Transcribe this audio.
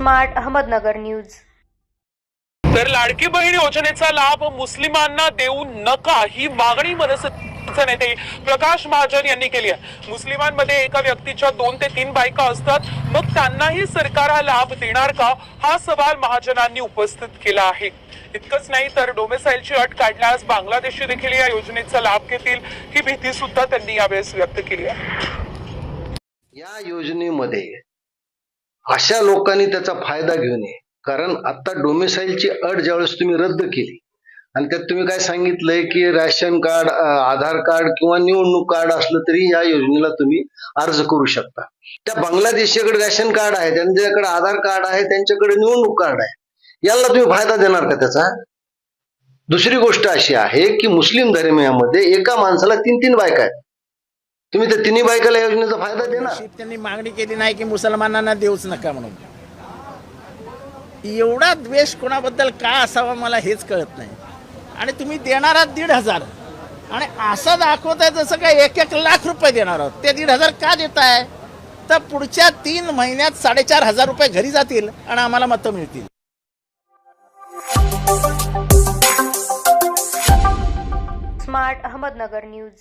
Smart Ahmednagar news. तर लाडकी बहीण योजनेचा लाभ मुस्लिमांना देऊ नका ही मागणी मनसेचे नेते प्रकाश महाजन यांनी केली आहे। मुस्लिमांमध्ये एका व्यक्तीच्या 2 ते 3 बायका असतात, मग त्यांनाही सरकार हा लाभ देणार का, हा सवाल महाजनांनी उपस्थित केला आहे। इतकंच नाही तर डोमेसाइलची अट काढल्यास बांगलादेशी देखील या योजनेचा लाभ घेतील ही भीती सुद्धा त्यांनी यावेळेस व्यक्त केली आहे। या योजनेमध्ये अशा लोकांनी त्याचा फायदा घेऊ नये, कारण आता डोमेसाइलची अट ज्यावेळेस तुम्ही रद्द केली आणि त्यात तुम्ही काय सांगितलंय की रेशन कार्ड, आधार कार्ड किंवा निवडणूक कार्ड असलं तरी या योजनेला तुम्ही अर्ज करू शकता। त्या बांगलादेशीकडे रेशन कार्ड आहे, त्यांच्याकडे आधार कार्ड आहे, त्यांच्याकडे निवडणूक कार्ड आहे, याला तुम्ही फायदा देणार का त्याचा? दुसरी गोष्ट अशी आहे की मुस्लिम धर्मियामध्ये एका माणसाला 3-3 बायका आहेत, तुम्ही त्या 3 बायकाला योजनेचा फायदा देणार? त्यांनी मागणी केली नाही की मुसलमानांना देऊच नका म्हणून। एवढा द्वेष कोणाबद्दल का असावा मला हेच कळत नाही। आणि तुम्ही देणार आहात 1,500 आणि असं दाखवताय जसं काय 1-1 लाख रुपये देणार आहोत। ते 1,500 का देताय? तर पुढच्या 3 महिन्यात 4,500 रुपये घरी जातील आणि आम्हाला मतं मिळतील। Smart Ahmednagar news.